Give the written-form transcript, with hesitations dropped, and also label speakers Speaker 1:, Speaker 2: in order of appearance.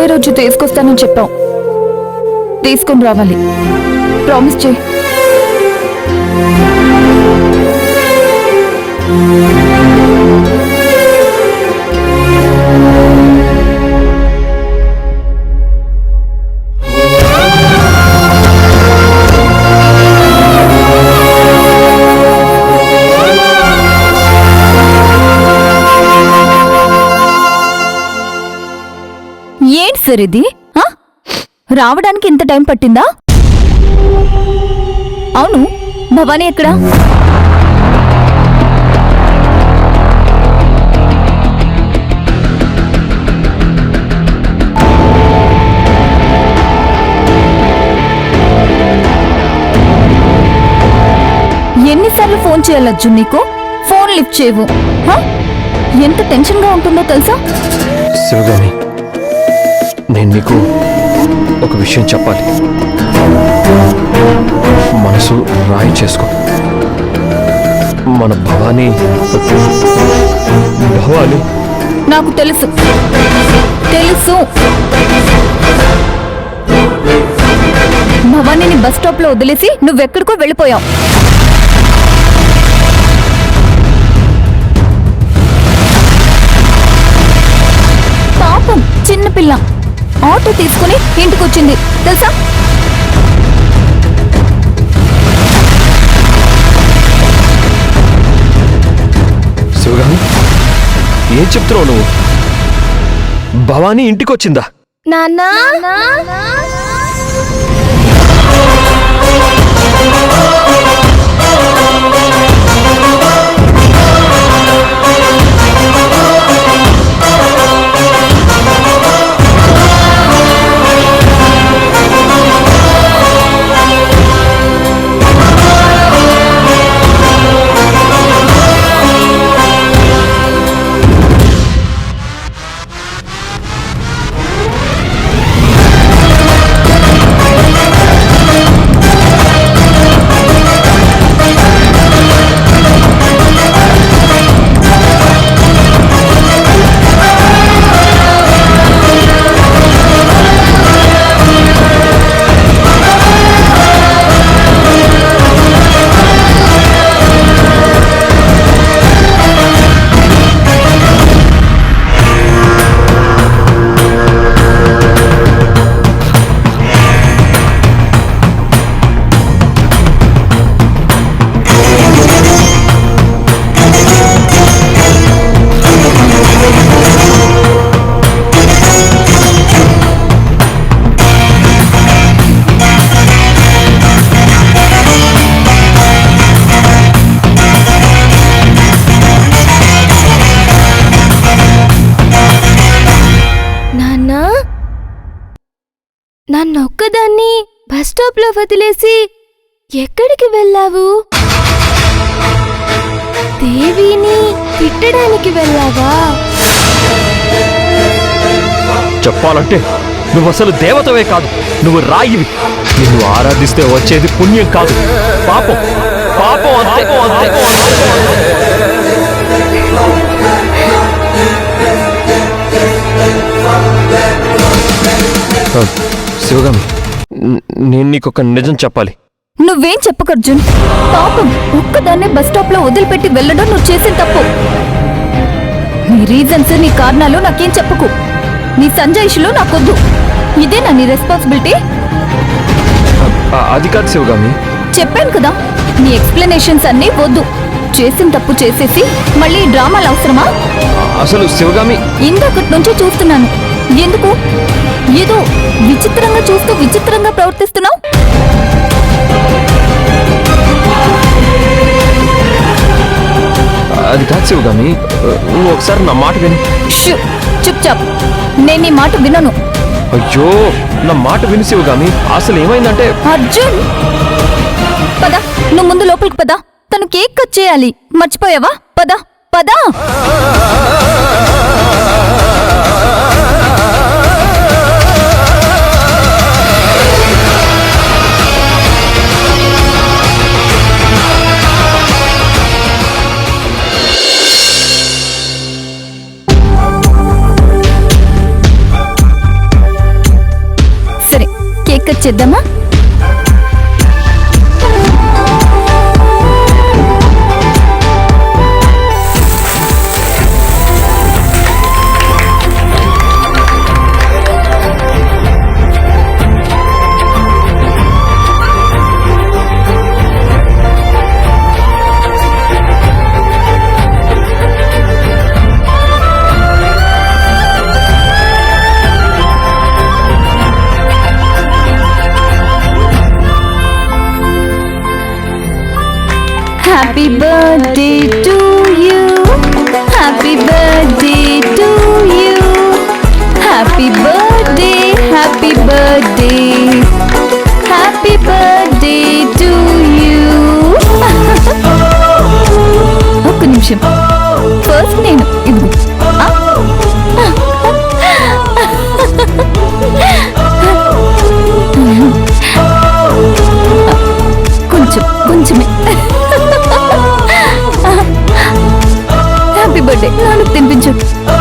Speaker 1: Birthday రోజు తీసుకొస్తానని చెప్పావు. తీసుకుని రావాలి. ప్రామిస్ చేయి. ఏంటి సార్ ఇది? రావడానికి ఇంత టైం పట్టిందా? అవును, భవానీ ఎక్కడా? ఎన్నిసార్లు ఫోన్ చేయాలొచ్చు నీకు? ఫోన్ లిఫ్ట్ చేయవు. ఎంత టెన్షన్గా ఉంటుందో తెలుసా?
Speaker 2: శివగామి, నేను నీకు ఒక విషయం చెప్పాలి. మనసు రాయి చేసుకో. మన భవానీ
Speaker 1: నాకు తెలుసు. భవానీని బస్ స్టాప్ లో వదిలేసి నువ్వెక్కడికో వెళ్ళిపోయావు. పాపం చిన్నపిల్ల ఆటో తీసుకుని ఇంటికొచ్చింది తెలుసా?
Speaker 2: శివగామి, ఏం చెప్తున్నావు నువ్వు? భవానీ ఇంటికొచ్చిందా?
Speaker 1: నాన్నా నన్నొక్కదాన్ని బస్ స్టాప్ లో వదిలేసి ఎక్కడికి వెళ్ళావు? దేవిని తిట్టడానికి వెళ్ళావా?
Speaker 2: చెప్పాలంటే నువ్వు అసలు దేవతవే కాదు, నువ్వు రాయివి. నిన్ను ఆరాధిస్తే వచ్చేది పుణ్యం కాదు, పాపం. పాపం అంతే. శివగామి, నేను నీకొక నిజం చెప్పాలి.
Speaker 1: నువ్వేం చెప్పకు అర్జున్. పాపం ఒక్కదాన్నే బస్ స్టాప్ లో వదిలిపెట్టి వెళ్ళడం నువ్వు చేసిన తప్పు. నీ రీజన్స్, నీ కారణాలు నాకేం చెప్పకు. నీ సంజాయిషులు నాకొద్దు. ఇదేనా నీ రెస్పాన్సిబిలిటీ?
Speaker 2: అది కాదు శివగామి.
Speaker 1: చెప్పాను కదా, నీ ఎక్స్ప్లెనేషన్స్ అన్నీ వద్దు. చేసిన తప్పు చేసేసి మళ్ళీ డ్రామాలు అవసరమా?
Speaker 2: అసలు శివగామి,
Speaker 1: ఇందక్కడి నుంచి చూస్తున్నాను. ఎందుకు ఏదో విచిత్రంగా చూస్తూ విచిత్రంగా ప్రవర్తిస్తున్నావు?
Speaker 2: అది కాదు శివగామి, నువ్వు ఒకసారి నా మాట విని.
Speaker 1: చుప్చాప్, నేను నీ మాట వినను.
Speaker 2: అయ్యో, నా మాట విని శివగామి. అసలు ఏమైందంటే
Speaker 1: అర్జున్, పద, నువ్వు ముందు లోపలికి పద. తను కేక్ కట్ చేయాలి, మర్చిపోయావా? పద పద. చేద్దామా? Happy birthday to you. Happy birthday to you. Happy birthday, happy birthday. Happy birthday to you. ఒక్క నిమిషం. ఫస్ట్ నేను ఇదిగో. కొంచెమే. Happy birthday. నాలుగు తినిపించు.